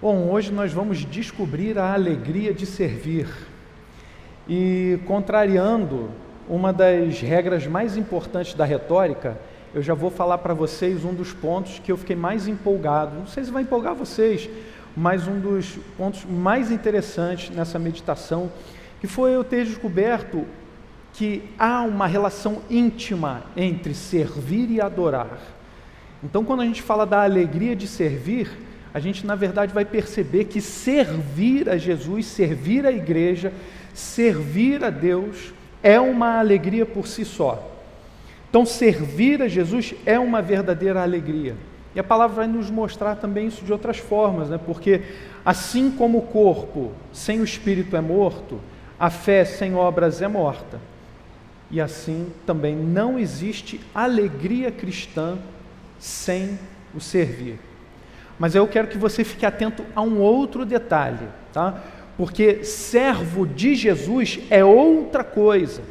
Bom, hoje nós vamos descobrir a alegria de servir e, contrariando uma das regras mais importantes da retórica, eu já vou falar para vocês um dos pontos que eu fiquei mais empolgado. Não sei se vai empolgar vocês, mas um dos pontos mais interessantes nessa meditação, que foi eu ter descoberto que há uma relação íntima entre servir e adorar. Então, quando a gente fala da alegria de servir, a gente, na verdade, vai perceber que servir a Jesus, servir a igreja, servir a Deus, é uma alegria por si só. Então, servir a Jesus é uma verdadeira alegria. E a palavra vai nos mostrar também isso de outras formas, né? Porque assim como o corpo sem o espírito é morto, a fé sem obras é morta. E assim também não existe alegria cristã sem o servir. Mas eu quero que você fique atento a um outro detalhe, tá? Porque servo de Jesus é outra coisa.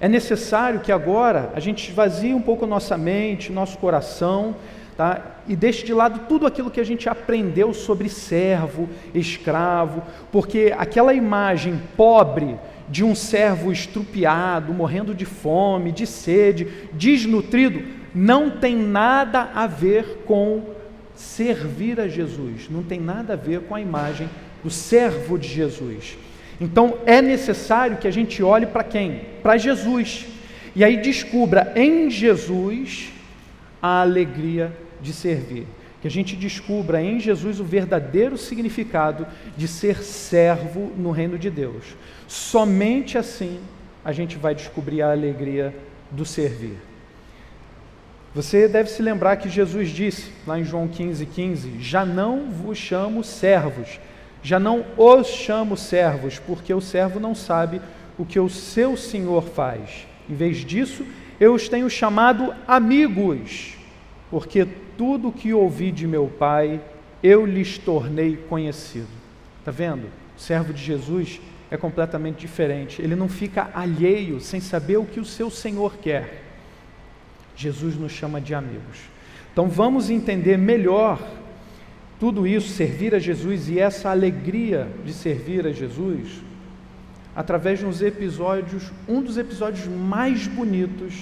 É necessário que agora a gente esvazie um pouco a nossa mente, nosso coração, tá? E deixe de lado tudo aquilo que a gente aprendeu sobre servo, escravo, porque aquela imagem pobre de um servo estrupiado, morrendo de fome, de sede, desnutrido, não tem nada a ver com servir a Jesus, não tem nada a ver com a imagem do servo de Jesus. Então é necessário que a gente olhe para quem? Para Jesus, e aí descubra em Jesus a alegria de servir, que a gente descubra em Jesus o verdadeiro significado de ser servo no reino de Deus. Somente assim a gente vai descobrir a alegria do servir. Você deve se lembrar que Jesus disse, lá em João 15:15, já não vos chamo servos, já não os chamo servos, porque o servo não sabe o que o seu Senhor faz. Em vez disso, eu os tenho chamado amigos, porque tudo o que ouvi de meu Pai, eu lhes tornei conhecido. Está vendo? O servo de Jesus é completamente diferente. Ele não fica alheio, sem saber o que o seu Senhor quer. Jesus nos chama de amigos. Então vamos entender melhor tudo isso, servir a Jesus e essa alegria de servir a Jesus, através de um dos episódios mais bonitos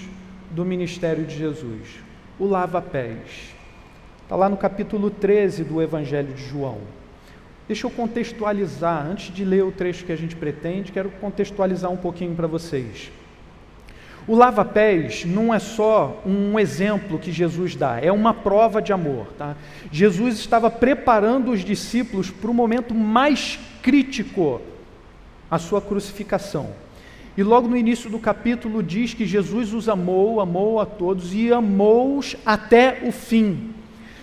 do ministério de Jesus, o lava-pés. Está lá no capítulo 13 do Evangelho de João. Deixa eu contextualizar, antes de ler o trecho que a gente pretende, quero contextualizar um pouquinho para vocês. O lava-pés não é só um exemplo que Jesus dá, é uma prova de amor, tá? Jesus estava preparando os discípulos para o momento mais crítico, a sua crucificação. E logo no início do capítulo diz que Jesus os amou a todos e amou-os até o fim.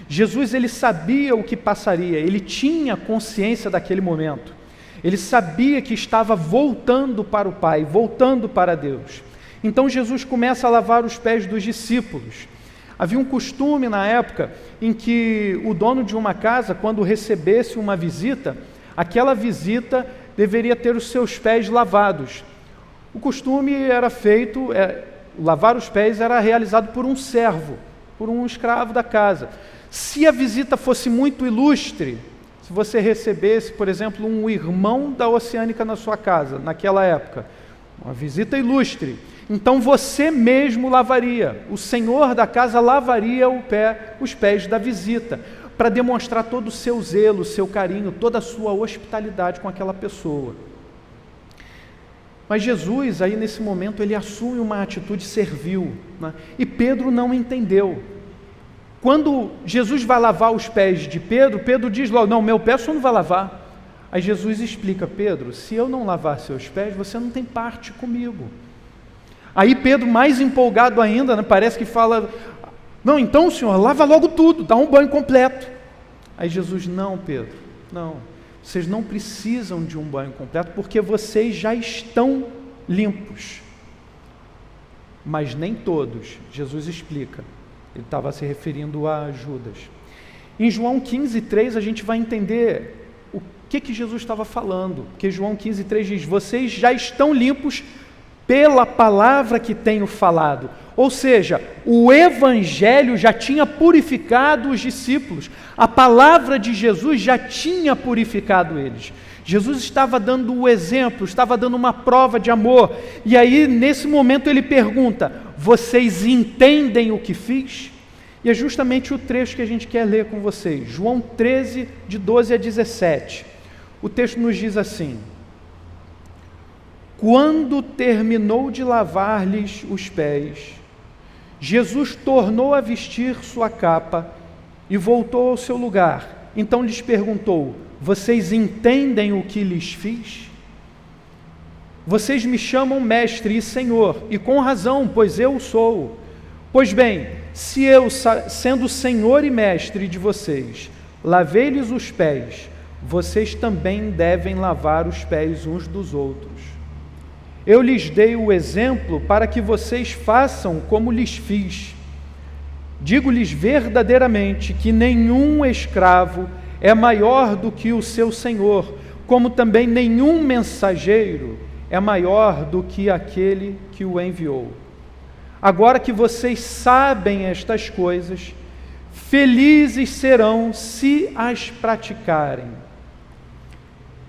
Jesus, ele sabia o que passaria, ele tinha consciência daquele momento. Ele sabia que estava voltando para o Pai, voltando para Deus. Então Jesus começa a lavar os pés dos discípulos. Havia um costume na época em que o dono de uma casa, quando recebesse uma visita, aquela visita deveria ter os seus pés lavados. O costume era feito, lavar os pés era realizado por um servo, por um escravo da casa. Se a visita fosse muito ilustre, se você recebesse, por exemplo, um irmão da Oceânica na sua casa, naquela época, uma visita ilustre, então você mesmo lavaria, o senhor da casa lavaria os pés da visita, para demonstrar todo o seu zelo, o seu carinho, toda a sua hospitalidade com aquela pessoa. Mas Jesus, aí nesse momento, ele assume uma atitude servil, né? E Pedro não entendeu. Quando Jesus vai lavar os pés de Pedro, Pedro diz logo, não, meu pé só não vai lavar. Aí Jesus explica, Pedro, se eu não lavar seus pés, você não tem parte comigo. Aí Pedro, mais empolgado ainda, né, parece que fala, não, então Senhor, lava logo tudo, dá um banho completo. Aí Jesus, não Pedro, não, vocês não precisam de um banho completo, porque vocês já estão limpos. Mas nem todos, Jesus explica, ele estava se referindo a Judas. Em João 15:3 a gente vai entender o que Jesus estava falando, porque João 15:3 diz, vocês já estão limpos pela palavra que tenho falado. Ou seja, o Evangelho já tinha purificado os discípulos, a palavra de Jesus já tinha purificado eles. Jesus estava dando o exemplo, estava dando uma prova de amor, e aí nesse momento ele pergunta: vocês entendem o que fiz? E é justamente o trecho que a gente quer ler com vocês, João 13, de 12 a 17. O texto nos diz assim: quando terminou de lavar-lhes os pés, Jesus tornou a vestir sua capa e voltou ao seu lugar. Então lhes perguntou: vocês entendem o que lhes fiz? Vocês me chamam mestre e senhor, e com razão, pois eu sou. Pois bem, se eu, sendo senhor e mestre de vocês, lavei-lhes os pés, vocês também devem lavar os pés uns dos outros. Eu lhes dei o exemplo para que vocês façam como lhes fiz. Digo-lhes verdadeiramente que nenhum escravo é maior do que o seu senhor, como também nenhum mensageiro é maior do que aquele que o enviou. Agora que vocês sabem estas coisas, felizes serão se as praticarem.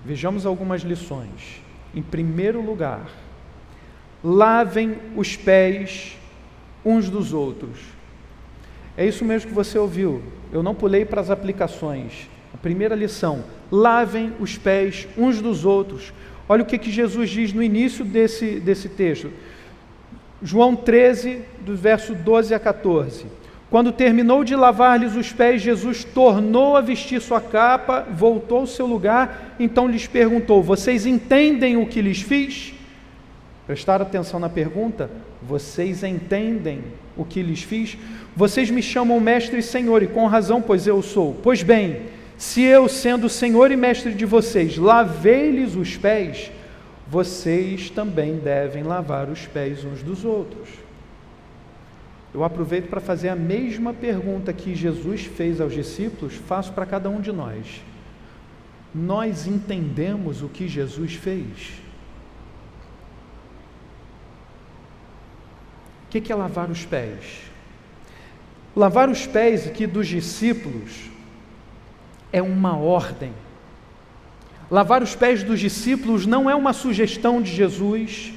Vejamos algumas lições. Em primeiro lugar, lavem os pés uns dos outros. É isso mesmo que você ouviu. Eu não pulei para as aplicações. A primeira lição: lavem os pés uns dos outros. Olha o que Jesus diz no início desse texto. João 13, do verso 12 a 14. Quando terminou de lavar-lhes os pés, Jesus tornou a vestir sua capa, voltou ao seu lugar, então lhes perguntou: vocês entendem o que lhes fiz? Prestaram atenção na pergunta? Vocês entendem o que lhes fiz? Vocês me chamam mestre e senhor, e com razão, pois eu sou. Pois bem, se eu, sendo senhor e mestre de vocês, lavei-lhes os pés, vocês também devem lavar os pés uns dos outros. Eu aproveito para fazer a mesma pergunta que Jesus fez aos discípulos, faço para cada um de nós. Nós entendemos o que Jesus fez? O que é lavar os pés? Lavar os pés aqui dos discípulos é uma ordem. Lavar os pés dos discípulos não é uma sugestão de Jesus,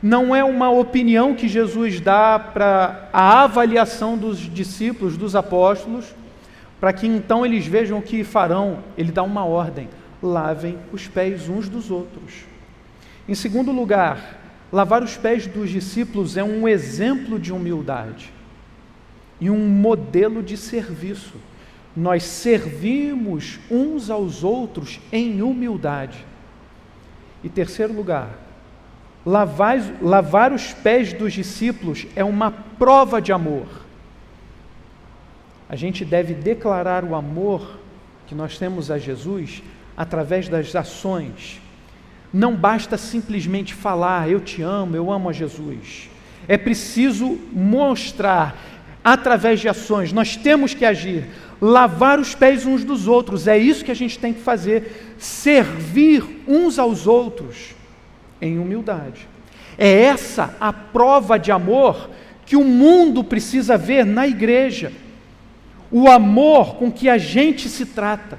não é uma opinião que Jesus dá para a avaliação dos discípulos, dos apóstolos, para que então eles vejam o que farão. Ele dá uma ordem: lavem os pés uns dos outros. Em segundo lugar, lavar os pés dos discípulos é um exemplo de humildade e um modelo de serviço. Nós servimos uns aos outros em humildade. E terceiro lugar, lavar os pés dos discípulos é uma prova de amor. A gente deve declarar o amor que nós temos a Jesus através das ações. Não basta simplesmente falar: eu te amo, eu amo a Jesus. É preciso mostrar através de ações. Nós temos que agir, lavar os pés uns dos outros. É isso que a gente tem que fazer, servir uns aos outros em humildade. É essa a prova de amor que o mundo precisa ver na igreja. O amor com que a gente se trata,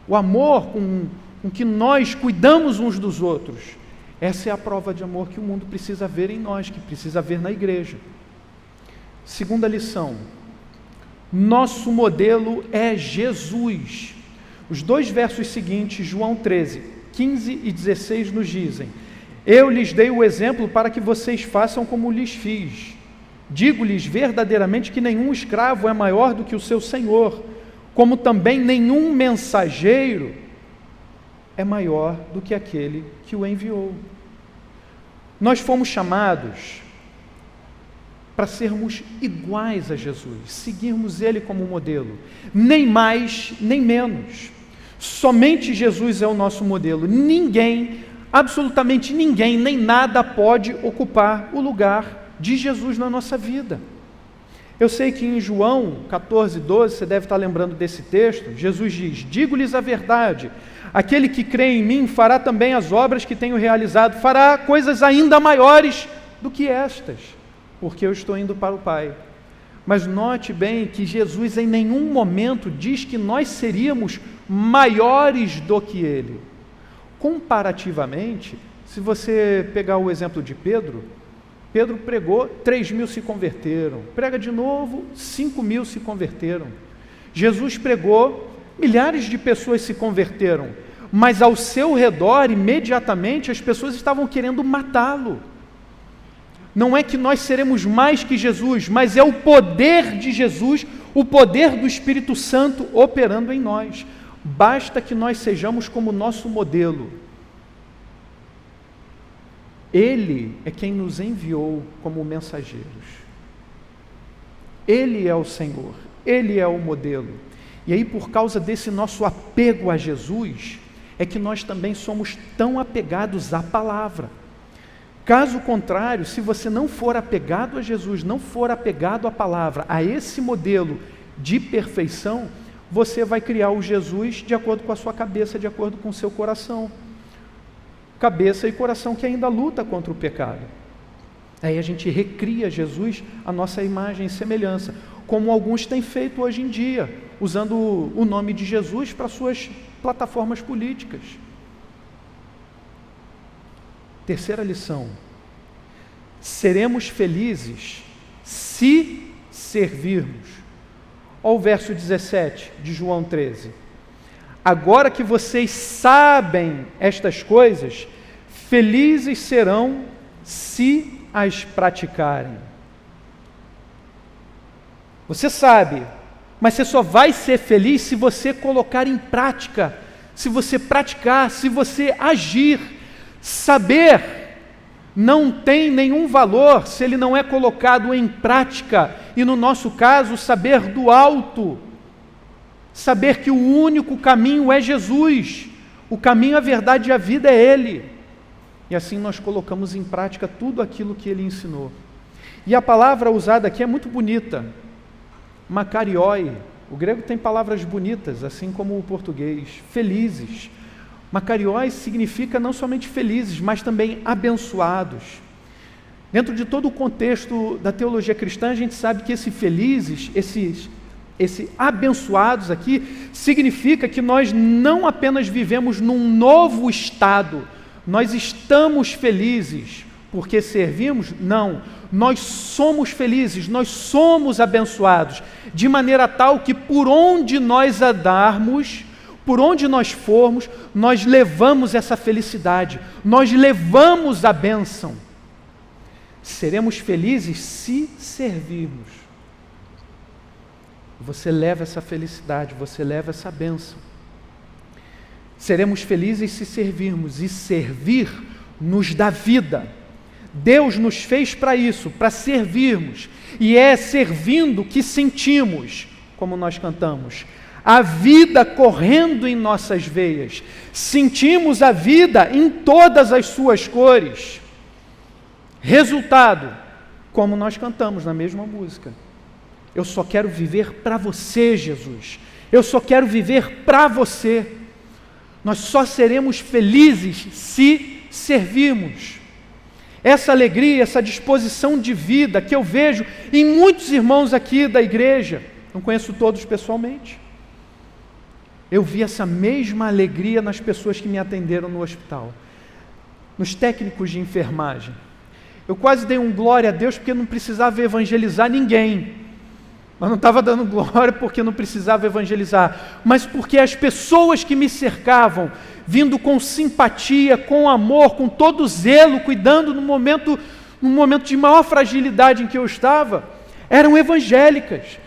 o amor com que nós cuidamos uns dos outros. Essa é a prova de amor que o mundo precisa ver em nós, que precisa ver na igreja. Segunda lição: nosso modelo é Jesus. Os dois versos seguintes, João 13, 15 e 16, nos dizem: eu lhes dei o exemplo para que vocês façam como lhes fiz. Digo-lhes verdadeiramente que nenhum escravo é maior do que o seu senhor, como também nenhum mensageiro é maior do que aquele que o enviou. Nós fomos chamados para sermos iguais a Jesus, seguirmos Ele como modelo, nem mais nem menos. Somente Jesus é o nosso modelo. Ninguém, absolutamente ninguém, nem nada pode ocupar o lugar de Jesus na nossa vida. Eu sei que em João 14:12, você deve estar lembrando desse texto, Jesus diz: digo-lhes a verdade, aquele que crê em mim fará também as obras que tenho realizado, fará coisas ainda maiores do que estas, porque eu estou indo para o Pai. Mas note bem que Jesus em nenhum momento diz que nós seríamos maiores do que Ele. Comparativamente, se você pegar o exemplo de Pedro pregou, 3.000 se converteram. Prega de novo, 5.000 se converteram. Jesus pregou, milhares de pessoas se converteram, mas ao seu redor, imediatamente, as pessoas estavam querendo matá-lo. Não é que nós seremos mais que Jesus, mas é o poder de Jesus, o poder do Espírito Santo operando em nós. Basta que nós sejamos como nosso modelo. Ele é quem nos enviou como mensageiros. Ele é o Senhor, Ele é o modelo. E aí, por causa desse nosso apego a Jesus, é que nós também somos tão apegados à palavra. Caso contrário, se você não for apegado a Jesus, não for apegado à palavra, a esse modelo de perfeição, você vai criar o Jesus de acordo com a sua cabeça, de acordo com o seu coração. Cabeça e coração que ainda luta contra o pecado. Aí a gente recria Jesus à nossa imagem e semelhança, como alguns têm feito hoje em dia, usando o nome de Jesus para suas plataformas políticas. Terceira lição: seremos felizes se servirmos. Olha o verso 17 de João 13. Agora que vocês sabem estas coisas, felizes serão se as praticarem. Você sabe, mas você só vai ser feliz se você colocar em prática, se você praticar, se você agir. Saber não tem nenhum valor se ele não é colocado em prática, e no nosso caso, saber do alto. Saber que o único caminho é Jesus, o caminho, a verdade e a vida é Ele. E assim nós colocamos em prática tudo aquilo que Ele ensinou. E a palavra usada aqui é muito bonita, makarioi. O grego tem palavras bonitas, assim como o português, felizes. Makarioi significa não somente felizes, mas também abençoados. Dentro de todo o contexto da teologia cristã, a gente sabe que esse felizes, esse abençoados aqui, significa que nós não apenas vivemos num novo estado, nós estamos felizes porque servimos, não, nós somos felizes, nós somos abençoados, de maneira tal que por onde nós andarmos, por onde nós formos, nós levamos essa felicidade, nós levamos a bênção. Seremos felizes se servirmos. Você leva essa felicidade, você leva essa bênção. Seremos felizes se servirmos, e servir nos dá vida. Deus nos fez para isso, para servirmos, e é servindo que sentimos, como nós cantamos, a vida correndo em nossas veias. Sentimos a vida em todas as suas cores. Resultado, como nós cantamos na mesma música: eu só quero viver para você, Jesus. Eu só quero viver para você. Nós só seremos felizes se servirmos. Essa alegria, essa disposição de vida que eu vejo em muitos irmãos aqui da igreja, não conheço todos pessoalmente, eu vi essa mesma alegria nas pessoas que me atenderam no hospital, nos técnicos de enfermagem. Eu quase dei um glória a Deus porque não precisava evangelizar ninguém, mas não estava dando glória porque não precisava evangelizar, mas porque as pessoas que me cercavam, vindo com simpatia, com amor, com todo zelo, cuidando no momento de maior fragilidade em que eu estava, eram evangélicas,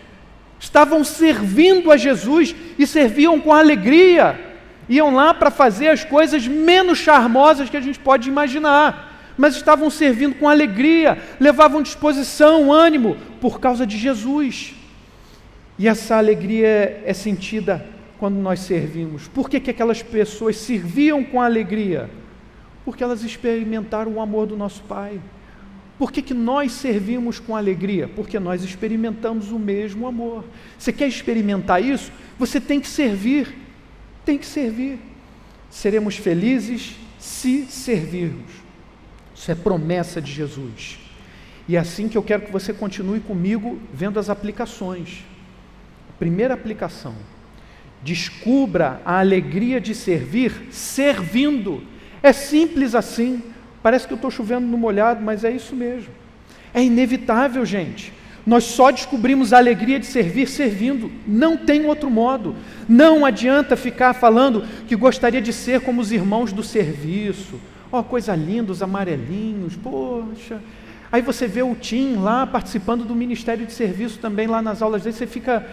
estavam servindo a Jesus e serviam com alegria, iam lá para fazer as coisas menos charmosas que a gente pode imaginar, mas estavam servindo com alegria, levavam disposição, ânimo, por causa de Jesus. E essa alegria é sentida quando nós servimos. Por que que aquelas pessoas serviam com alegria? Porque elas experimentaram o amor do nosso Pai. Por que nós servimos com alegria? Porque nós experimentamos o mesmo amor. Você quer experimentar isso? Você tem que servir. Tem que servir. Seremos felizes se servirmos. Isso é promessa de Jesus. E é assim que eu quero que você continue comigo vendo as aplicações. Primeira aplicação: descubra a alegria de servir servindo. É simples assim. Parece que eu estou chovendo no molhado, mas é isso mesmo. É inevitável, gente. Nós só descobrimos a alegria de servir servindo. Não tem outro modo. Não adianta ficar falando que gostaria de ser como os irmãos do serviço. Ó, coisa linda, os amarelinhos, poxa. Aí você vê o Tim lá participando do Ministério de Serviço também lá nas aulas dele, você fica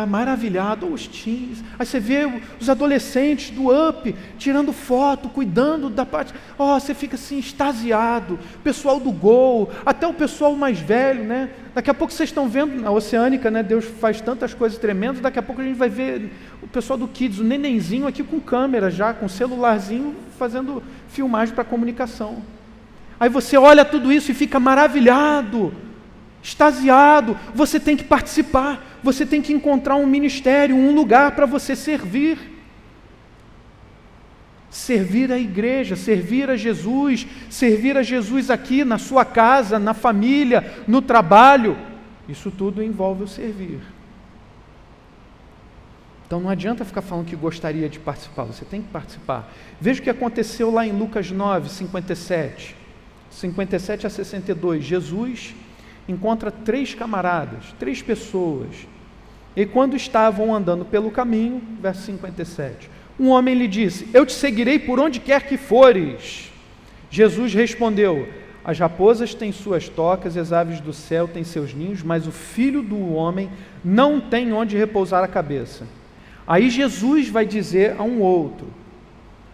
maravilhado, os teens. Aí você vê os adolescentes do UP tirando foto, cuidando da parte. Você fica assim extasiado. O pessoal do Gol, até o pessoal mais velho, né? Daqui a pouco vocês estão vendo na Oceânica, né? Deus faz tantas coisas tremendas. Daqui a pouco a gente vai ver o pessoal do Kids, o nenenzinho aqui com câmera já, com celularzinho, fazendo filmagem para comunicação. Aí você olha tudo isso e fica maravilhado, extasiado. Você tem que participar, você tem que encontrar um ministério, um lugar para você servir. Servir a igreja, servir a Jesus aqui na sua casa, na família, no trabalho. Isso tudo envolve o servir. Então não adianta ficar falando que gostaria de participar, você tem que participar. Veja o que aconteceu lá em Lucas 9, 57 a 62. Jesus encontra 3 camaradas, 3 pessoas. E quando estavam andando pelo caminho, verso 57, um homem lhe disse: eu te seguirei por onde quer que fores. Jesus respondeu: as raposas têm suas tocas e as aves do céu têm seus ninhos, mas o Filho do homem não tem onde repousar a cabeça. Aí Jesus vai dizer a um outro.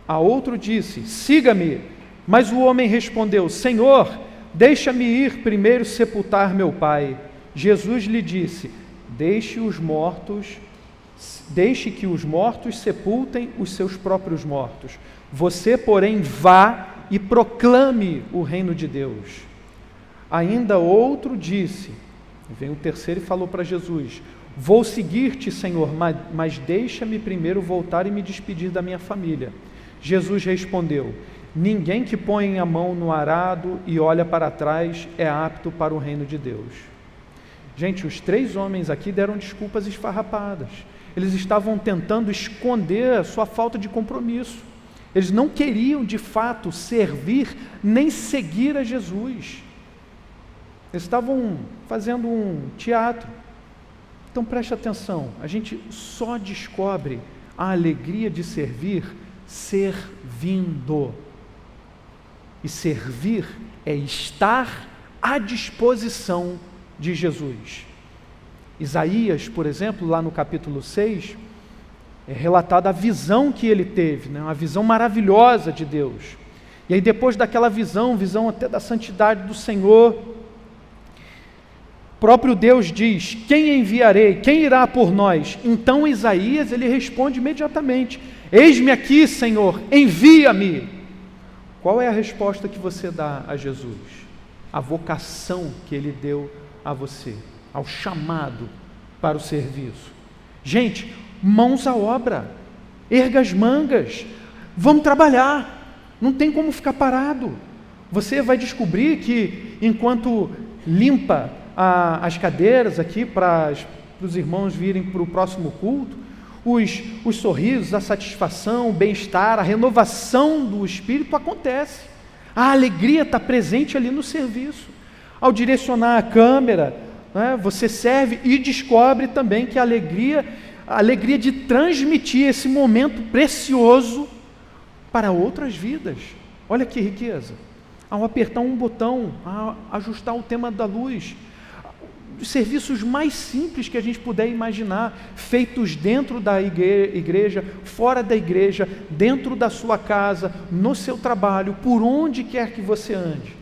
A outro disse: siga-me. Mas o homem respondeu: Senhor, deixa-me ir primeiro sepultar meu pai. Jesus lhe disse: deixe que os mortos sepultem os seus próprios mortos. Você, porém, vá e proclame o reino de Deus. Ainda outro disse, vem o terceiro e falou para Jesus: vou seguir-te, Senhor, mas deixa-me primeiro voltar e me despedir da minha família. Jesus respondeu: ninguém que põe a mão no arado e olha para trás é apto para o reino de Deus. Gente, os 3 homens aqui deram desculpas esfarrapadas. Eles estavam tentando esconder a sua falta de compromisso. Eles não queriam, de fato, servir nem seguir a Jesus. Eles estavam fazendo um teatro. Então preste atenção, a gente só descobre a alegria de servir servindo. E servir é estar à disposição de Jesus. Isaías, por exemplo, lá no capítulo 6, é relatada a visão que ele teve, né? Uma visão maravilhosa de Deus. E aí depois daquela visão até da santidade do Senhor, o próprio Deus diz: quem enviarei? Quem irá por nós? Então Isaías, ele responde imediatamente: eis-me aqui, Senhor, envia-me. Qual é a resposta que você dá a Jesus? A vocação que Ele deu a você, ao chamado para o serviço. Gente, mãos à obra, erga as mangas, vamos trabalhar, não tem como ficar parado. Você vai descobrir que enquanto limpa as cadeiras aqui para os irmãos virem para o próximo culto, os sorrisos, a satisfação, o bem-estar, a renovação do espírito acontece. A alegria está presente ali no serviço. Ao direcionar a câmera, né, você serve e descobre também que a alegria de transmitir esse momento precioso para outras vidas. Olha que riqueza. Ao apertar um botão, a ajustar o tema da luz, os serviços mais simples que a gente puder imaginar, feitos dentro da igreja, fora da igreja, dentro da sua casa, no seu trabalho, por onde quer que você ande,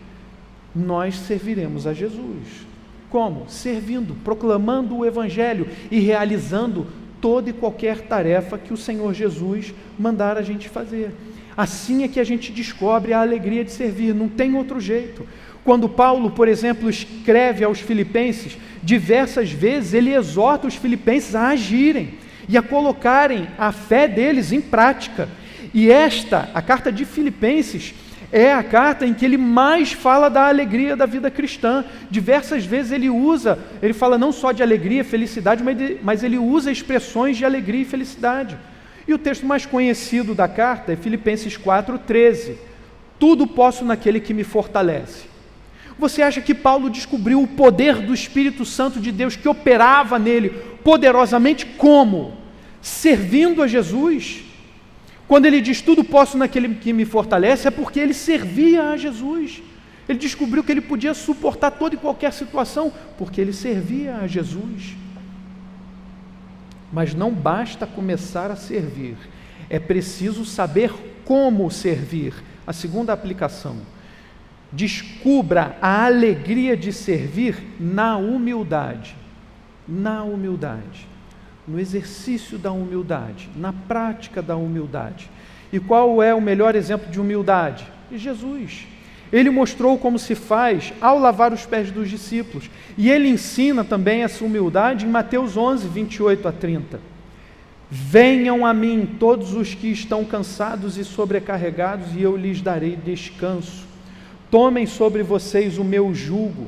nós serviremos a Jesus. Como? Servindo, proclamando o Evangelho e realizando toda e qualquer tarefa que o Senhor Jesus mandar a gente fazer. Assim é que a gente descobre a alegria de servir, não tem outro jeito. Quando Paulo, por exemplo, escreve aos filipenses, diversas vezes ele exorta os filipenses a agirem e a colocarem a fé deles em prática. E a carta de Filipenses, é a carta em que ele mais fala da alegria da vida cristã. Diversas vezes ele fala não só de alegria, felicidade, mas ele usa expressões de alegria e felicidade. E o texto mais conhecido da carta é Filipenses 4:13. Tudo posso naquele que me fortalece. Você acha que Paulo descobriu o poder do Espírito Santo de Deus que operava nele poderosamente como? Servindo a Jesus. Quando ele diz tudo posso naquele que me fortalece, é porque ele servia a Jesus. Ele descobriu que ele podia suportar toda e qualquer situação, porque ele servia a Jesus. Mas não basta começar a servir, é preciso saber como servir. A segunda aplicação: descubra a alegria de servir na humildade. Na humildade. No exercício da humildade, na prática da humildade. E qual é o melhor exemplo de humildade? Jesus. Ele mostrou como se faz ao lavar os pés dos discípulos. E ele ensina também essa humildade em Mateus 11, 28 a 30. Venham a mim todos os que estão cansados e sobrecarregados, e eu lhes darei descanso. Tomem sobre vocês o meu jugo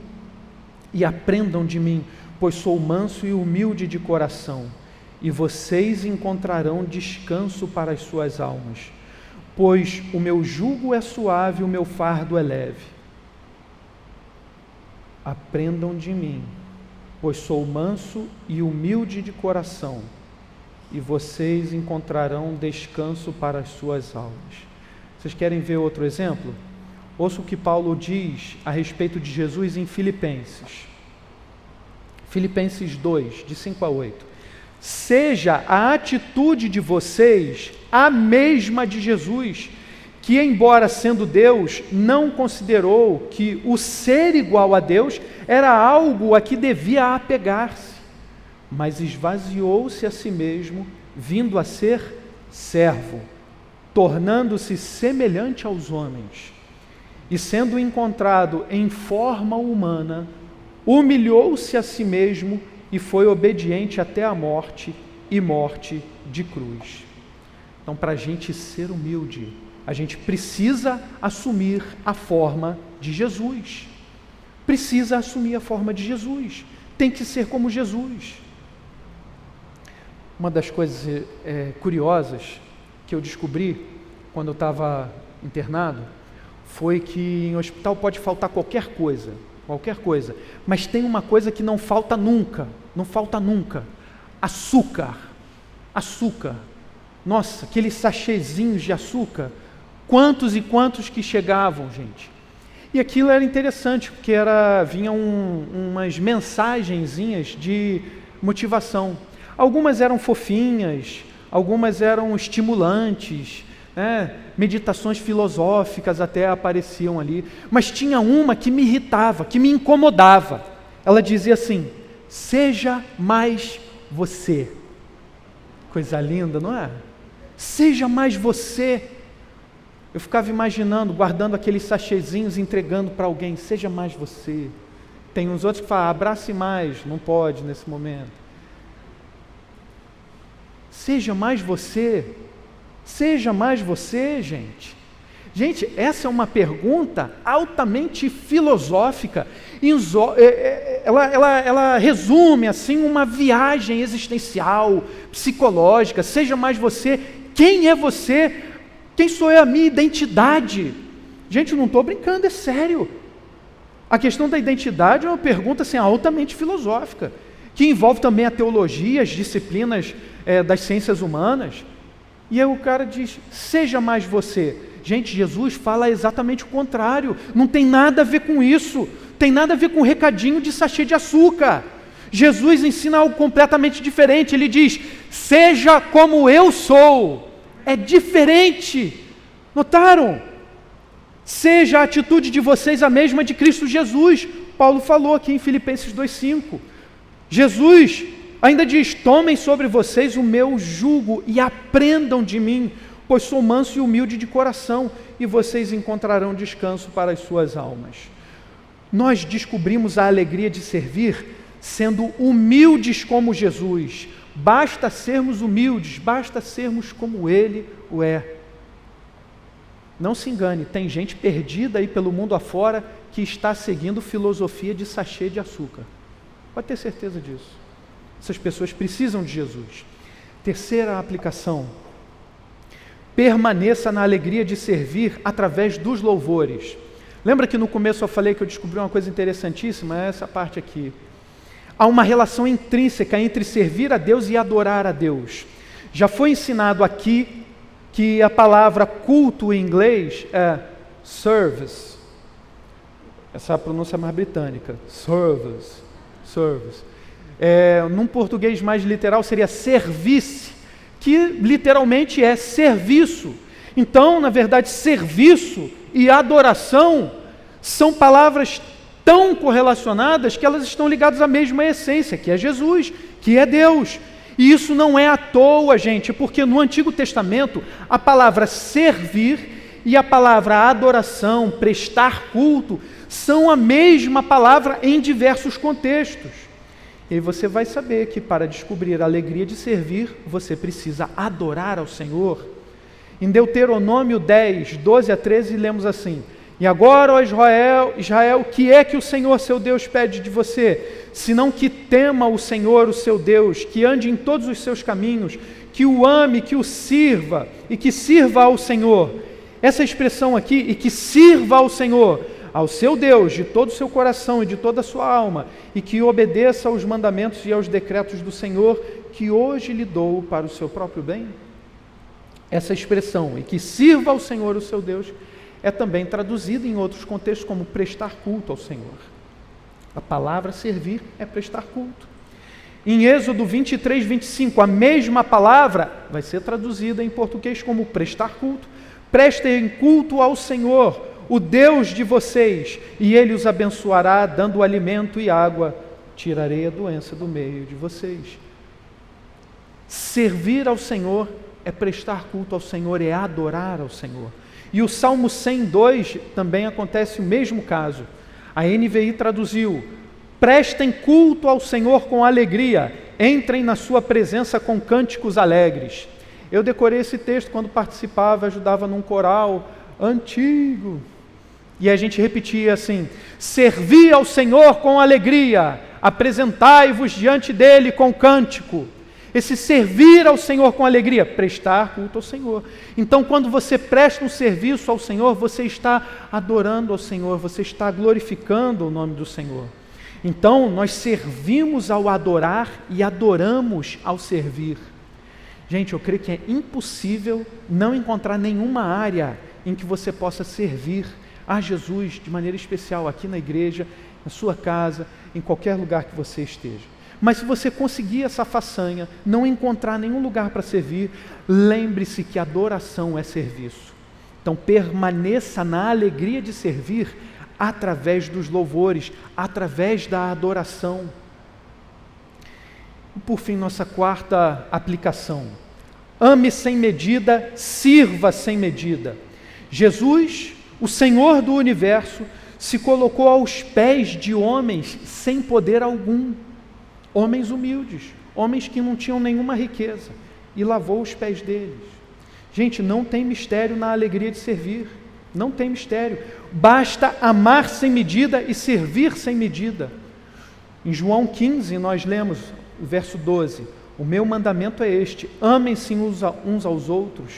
e aprendam de mim, pois sou manso e humilde de coração, e vocês encontrarão descanso para as suas almas, pois o meu jugo é suave e o meu fardo é leve. Aprendam de mim, pois sou manso e humilde de coração, e vocês encontrarão descanso para as suas almas. Vocês querem ver outro exemplo? Ouça o que Paulo diz a respeito de Jesus em Filipenses. Filipenses 2, de 5 a 8. Seja a atitude de vocês a mesma de Jesus, que, embora sendo Deus, não considerou que o ser igual a Deus era algo a que devia apegar-se, mas esvaziou-se a si mesmo, vindo a ser servo, tornando-se semelhante aos homens, e sendo encontrado em forma humana, humilhou-se a si mesmo e foi obediente até a morte, e morte de cruz. Então, para a gente ser humilde, a gente precisa assumir a forma de Jesus. Precisa assumir a forma de Jesus. Tem que ser como Jesus. Uma das coisas curiosas que eu descobri quando eu estava internado foi que em hospital pode faltar qualquer coisa, mas tem uma coisa que não falta nunca, açúcar. Nossa, aqueles sachêzinhos de açúcar, quantos e quantos que chegavam, gente. E aquilo era interessante, porque vinham umas mensagenzinhas de motivação. Algumas eram fofinhas, algumas eram estimulantes, meditações filosóficas até apareciam ali, mas tinha uma que me irritava, que me incomodava. Ela dizia assim: seja mais você. Coisa linda, não é? Seja mais você. Eu ficava imaginando, guardando aqueles sachêzinhos, entregando para alguém: seja mais você. Tem uns outros que falam: abrace mais. Não pode nesse momento. Seja mais você. Seja mais você, gente. Gente, essa é uma pergunta altamente filosófica. Ela resume assim uma viagem existencial, psicológica. Seja mais você. Quem é você? Quem sou eu? A minha identidade. Gente, eu não estou brincando, é sério. A questão da identidade é uma pergunta assim, altamente filosófica, que envolve também a teologia, as disciplinas das ciências humanas. E aí o cara diz: seja mais você. Gente, Jesus fala exatamente o contrário. Não tem nada a ver com isso. Tem nada a ver com um recadinho de sachê de açúcar. Jesus ensina algo completamente diferente. Ele diz: seja como eu sou. É diferente. Notaram? Seja a atitude de vocês a mesma de Cristo Jesus. Paulo falou aqui em Filipenses 2,5. Jesus ainda diz: tomem sobre vocês o meu jugo e aprendam de mim, pois sou manso e humilde de coração, e vocês encontrarão descanso para as suas almas. Nós descobrimos a alegria de servir sendo humildes como Jesus. Basta sermos humildes, basta sermos como Ele o é. Não se engane, tem gente perdida aí pelo mundo afora que está seguindo filosofia de sachê de açúcar. Pode ter certeza disso. Essas pessoas precisam de Jesus. Terceira aplicação: permaneça na alegria de servir através dos louvores. Lembra que no começo eu falei que eu descobri uma coisa interessantíssima? É essa parte aqui. Há uma relação intrínseca entre servir a Deus e adorar a Deus. Já foi ensinado aqui que a palavra culto em inglês é service. Essa é a pronúncia mais britânica. Service. Num português mais literal seria service, que literalmente é serviço. Então, na verdade, serviço e adoração são palavras tão correlacionadas que elas estão ligadas à mesma essência, que é Jesus, que é Deus. E isso não é à toa, gente, porque no Antigo Testamento a palavra servir e a palavra adoração, prestar culto, são a mesma palavra em diversos contextos. E você vai saber que para descobrir a alegria de servir, você precisa adorar ao Senhor. Em Deuteronômio 10, 12 a 13, lemos assim: e agora, ó Israel, o que é que o Senhor seu Deus pede de você? Senão que tema o Senhor, o seu Deus, que ande em todos os seus caminhos, que o ame, que o sirva, e que sirva ao Senhor. Essa expressão aqui, e que sirva ao Senhor, ao seu Deus, de todo o seu coração e de toda a sua alma, e que obedeça aos mandamentos e aos decretos do Senhor, que hoje lhe dou para o seu próprio bem. Essa expressão, e que sirva ao Senhor, o seu Deus, é também traduzida em outros contextos como prestar culto ao Senhor. A palavra servir é prestar culto. Em Êxodo 23, 25, a mesma palavra vai ser traduzida em português como prestar culto. Prestem culto ao Senhor, o Deus de vocês, e Ele os abençoará, dando alimento e água. Tirarei a doença do meio de vocês. Servir ao Senhor é prestar culto ao Senhor, é adorar ao Senhor. E o Salmo 102 também acontece o mesmo caso. A NVI traduziu: prestem culto ao Senhor com alegria, entrem na sua presença com cânticos alegres. Eu decorei esse texto quando participava, ajudava num coral antigo. E a gente repetia assim: servi ao Senhor com alegria, apresentai-vos diante dele com cântico. Esse servir ao Senhor com alegria, prestar culto ao Senhor. Então, quando você presta um serviço ao Senhor, você está adorando ao Senhor, você está glorificando o nome do Senhor. Então, nós servimos ao adorar e adoramos ao servir. Gente, eu creio que é impossível não encontrar nenhuma área em que você possa servir a Jesus de maneira especial, aqui na igreja, na sua casa, em qualquer lugar que você esteja. Mas se você conseguir essa façanha, não encontrar nenhum lugar para servir, lembre-se que adoração é serviço. Então permaneça na alegria de servir através dos louvores, através da adoração. E por fim, nossa quarta aplicação: ame sem medida, sirva sem medida. Jesus, o Senhor do universo, se colocou aos pés de homens sem poder algum. Homens humildes, homens que não tinham nenhuma riqueza, e lavou os pés deles. Gente, não tem mistério na alegria de servir, não tem mistério. Basta amar sem medida e servir sem medida. Em João 15 nós lemos o verso 12: o meu mandamento é este, amem-se uns aos outros,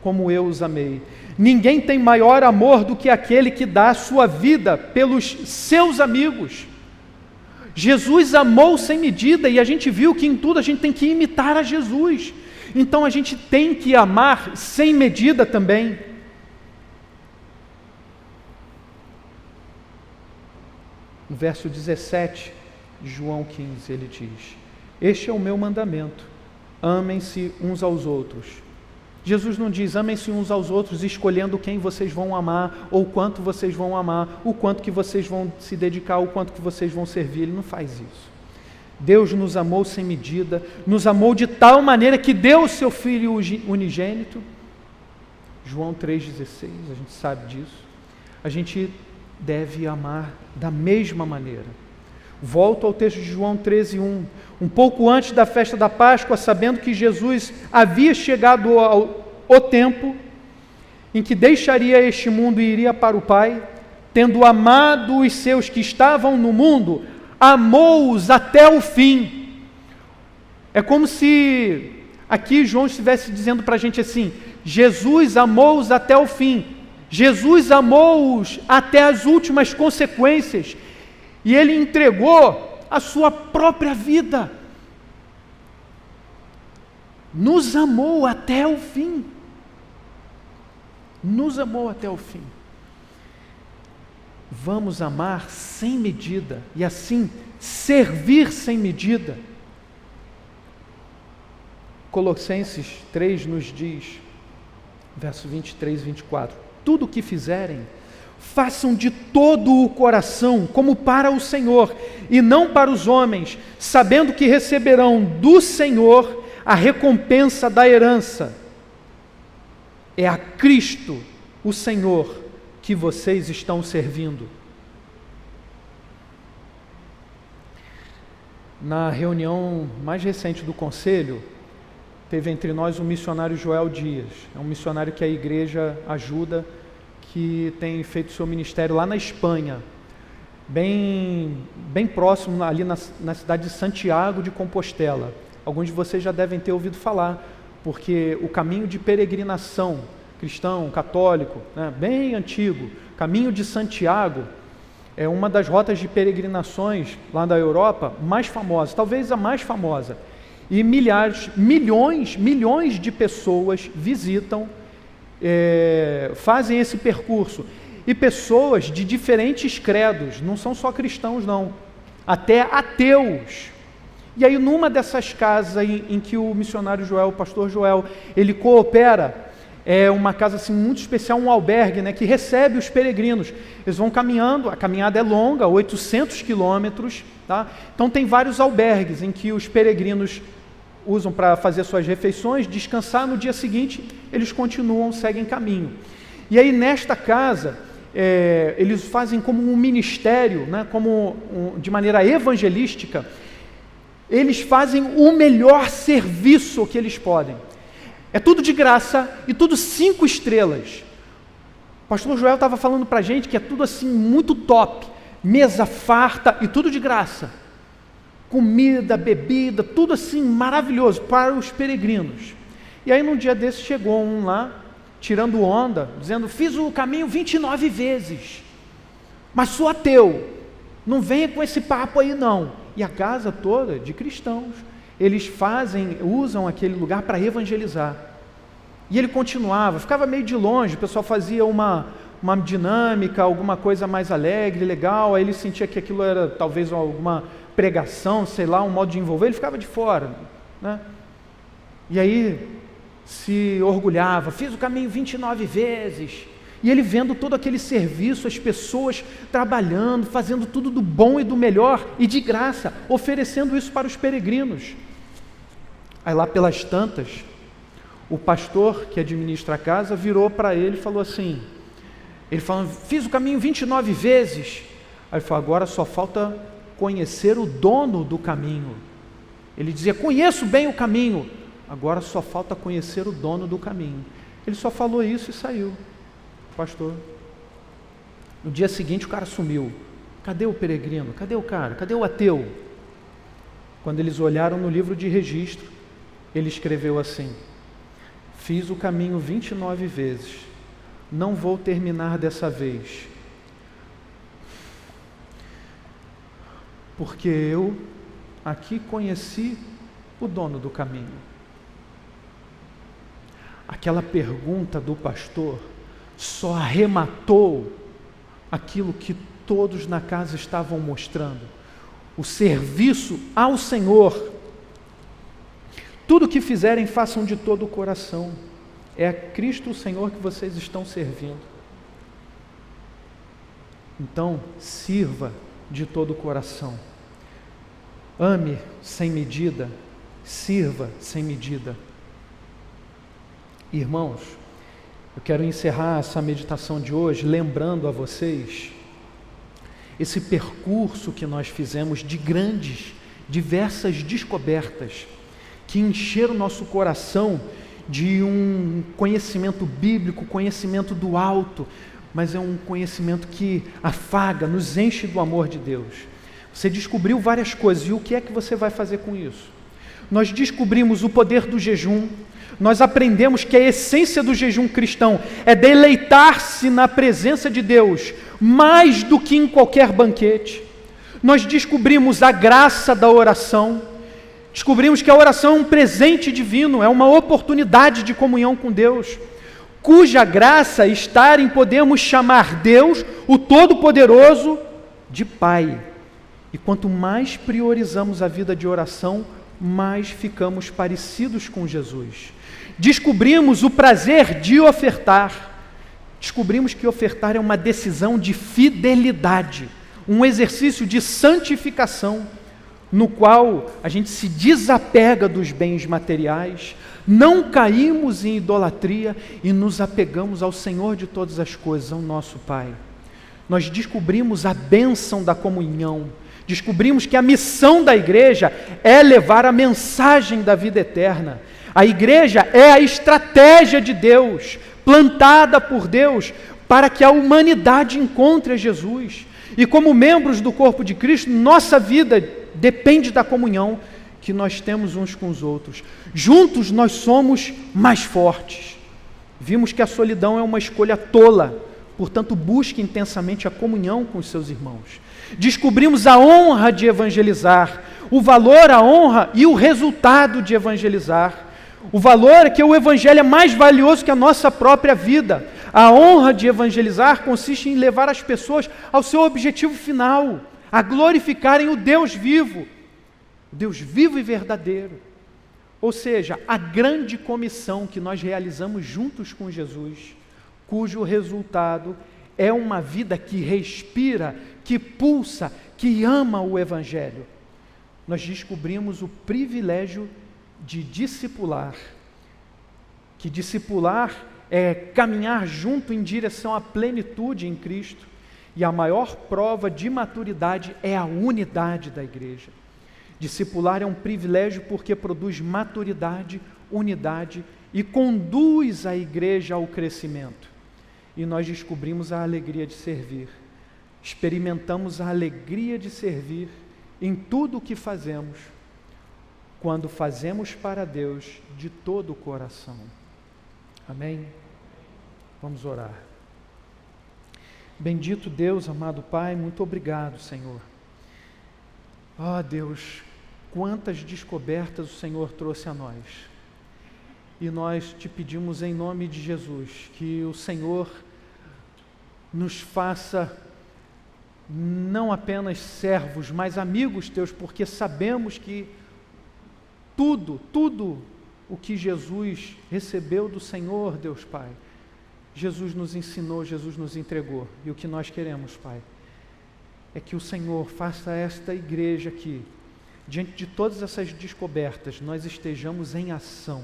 como eu os amei. Ninguém tem maior amor do que aquele que dá a sua vida pelos seus amigos. Jesus amou sem medida, e a gente viu que em tudo a gente tem que imitar a Jesus. Então a gente tem que amar sem medida também. No verso 17 de João 15, ele diz: este é o meu mandamento, amem-se uns aos outros. Jesus não diz amem-se uns aos outros escolhendo quem vocês vão amar, ou quanto vocês vão amar, o quanto que vocês vão se dedicar, o quanto que vocês vão servir. Ele não faz isso. Deus nos amou sem medida, nos amou de tal maneira que deu o seu Filho unigênito. João 3,16, a gente sabe disso. A gente deve amar da mesma maneira. Volto ao texto de João 13:1. Um pouco antes da festa da Páscoa, sabendo que Jesus havia chegado ao tempo em que deixaria este mundo e iria para o Pai, tendo amado os seus que estavam no mundo, amou-os até o fim. É como se aqui João estivesse dizendo para a gente assim: Jesus amou-os até o fim, Jesus amou-os até as últimas consequências, e Ele entregou a sua própria vida, nos amou até o fim, nos amou até o fim. Vamos amar sem medida, e assim servir sem medida. Colossenses 3 nos diz, verso 23 e 24, tudo o que fizerem, façam de todo o coração, como para o Senhor, e não para os homens, sabendo que receberão do Senhor a recompensa da herança. É a Cristo, o Senhor, que vocês estão servindo. Na reunião mais recente do conselho, teve entre nós o missionário Joel Dias. É um missionário que a igreja ajuda, que tem feito seu ministério lá na Espanha, bem próximo ali na cidade de Santiago de Compostela. Alguns de vocês já devem ter ouvido falar, porque o caminho de peregrinação cristão, católico, né, bem antigo, caminho de Santiago, é uma das rotas de peregrinações lá da Europa mais famosas, talvez a mais famosa. E milhões de pessoas visitam, fazem esse percurso. E pessoas de diferentes credos, não são só cristãos não, até ateus. E aí numa dessas casas em que o missionário Joel, o pastor Joel, ele coopera, é uma casa assim muito especial, um albergue, né, que recebe os peregrinos. Eles vão caminhando, a caminhada é longa, 800 quilômetros, tá? Então tem vários albergues em que os peregrinos usam para fazer suas refeições, descansar, no dia seguinte eles continuam, seguem caminho. E aí nesta casa, eles fazem como um ministério, né, de maneira evangelística, eles fazem o melhor serviço que eles podem. É tudo de graça e tudo 5 estrelas. O pastor Joel estava falando para a gente que é tudo assim muito top, mesa farta e tudo de graça. Comida, bebida, tudo assim maravilhoso para os peregrinos. E aí num dia desse chegou um lá, tirando onda, dizendo: fiz o caminho 29 vezes, mas sou ateu, não venha com esse papo aí não. E a casa toda de cristãos, eles usam aquele lugar para evangelizar. E ele continuava, ficava meio de longe, o pessoal fazia uma dinâmica, alguma coisa mais alegre, legal, aí ele sentia que aquilo era talvez alguma pregação, sei lá, um modo de envolver, ele ficava de fora, né? E aí se orgulhava, fiz o caminho 29 vezes, e ele vendo todo aquele serviço, as pessoas trabalhando, fazendo tudo do bom e do melhor, e de graça, oferecendo isso para os peregrinos. Aí lá pelas tantas, o pastor que administra a casa virou para ele e falou assim, ele falou: fiz o caminho 29 vezes, aí ele falou: agora só falta conhecer o dono do caminho. Ele dizia: conheço bem o caminho, agora só falta conhecer o dono do caminho. Ele só falou isso e saiu, pastor. No dia seguinte o cara sumiu. Cadê o peregrino? Cadê o cara? Cadê o ateu? Quando eles olharam no livro de registro, ele escreveu assim: fiz o caminho 29 vezes, não vou terminar dessa vez, porque eu aqui conheci o dono do caminho. Aquela pergunta do pastor só arrematou aquilo que todos na casa estavam mostrando: o serviço ao Senhor. Tudo o que fizerem, façam de todo o coração. É a Cristo o Senhor que vocês estão servindo. Então, sirva de todo o coração. Ame sem medida, sirva sem medida. Irmãos, eu quero encerrar essa meditação de hoje lembrando a vocês esse percurso que nós fizemos de grandes, diversas descobertas, que encheram o nosso coração de um conhecimento bíblico, conhecimento do alto, mas é um conhecimento que afaga, nos enche do amor de Deus. Você descobriu várias coisas, e o que é que você vai fazer com isso? Nós descobrimos o poder do jejum, nós aprendemos que a essência do jejum cristão é deleitar-se na presença de Deus, mais do que em qualquer banquete. Nós descobrimos a graça da oração, descobrimos que a oração é um presente divino, é uma oportunidade de comunhão com Deus, cuja graça está em podermos chamar Deus, o Todo-Poderoso, de Pai. E quanto mais priorizamos a vida de oração, mais ficamos parecidos com Jesus. Descobrimos o prazer de ofertar. Descobrimos que ofertar é uma decisão de fidelidade, um exercício de santificação, no qual a gente se desapega dos bens materiais, não caímos em idolatria e nos apegamos ao Senhor de todas as coisas, ao nosso Pai. Nós descobrimos a bênção da comunhão, descobrimos que a missão da igreja é levar a mensagem da vida eterna. A igreja é a estratégia de Deus, plantada por Deus, para que a humanidade encontre a Jesus. E como membros do corpo de Cristo, nossa vida depende da comunhão que nós temos uns com os outros. Juntos nós somos mais fortes. Vimos que a solidão é uma escolha tola, portanto busque intensamente a comunhão com os seus irmãos. Descobrimos a honra de evangelizar, o valor, a honra e o resultado de evangelizar. O valor é que o evangelho é mais valioso que a nossa própria vida. A honra de evangelizar consiste em levar as pessoas ao seu objetivo final, a glorificarem o Deus vivo e verdadeiro. Ou seja, a grande comissão que nós realizamos juntos com Jesus, cujo resultado é uma vida que respira, que pulsa, que ama o Evangelho. Nós descobrimos o privilégio de discipular, que discipular é caminhar junto em direção à plenitude em Cristo, e a maior prova de maturidade é a unidade da igreja. Discipular é um privilégio porque produz maturidade, unidade e conduz a igreja ao crescimento. E nós descobrimos a alegria de servir. Experimentamos a alegria de servir em tudo o que fazemos, quando fazemos para Deus de todo o coração. Amém? Vamos orar. Bendito Deus, amado Pai, muito obrigado, Senhor. Ó Deus, quantas descobertas o Senhor trouxe a nós. E nós te pedimos em nome de Jesus, que o Senhor nos faça não apenas servos, mas amigos teus, porque sabemos que tudo o que Jesus recebeu do Senhor, Deus Pai, Jesus nos ensinou, Jesus nos entregou. E o que nós queremos, Pai, é que o Senhor faça esta igreja aqui, diante de todas essas descobertas, nós estejamos em ação,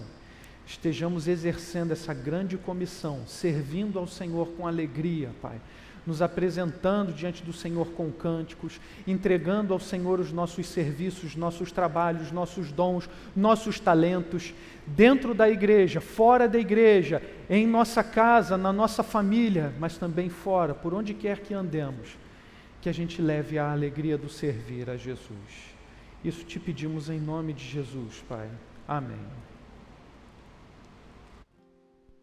estejamos exercendo essa grande comissão, servindo ao Senhor com alegria, Pai, nos apresentando diante do Senhor com cânticos, entregando ao Senhor os nossos serviços, nossos trabalhos, nossos dons, nossos talentos, dentro da igreja, fora da igreja, em nossa casa, na nossa família, mas também fora, por onde quer que andemos, que a gente leve a alegria do servir a Jesus. Isso te pedimos em nome de Jesus, Pai. Amém.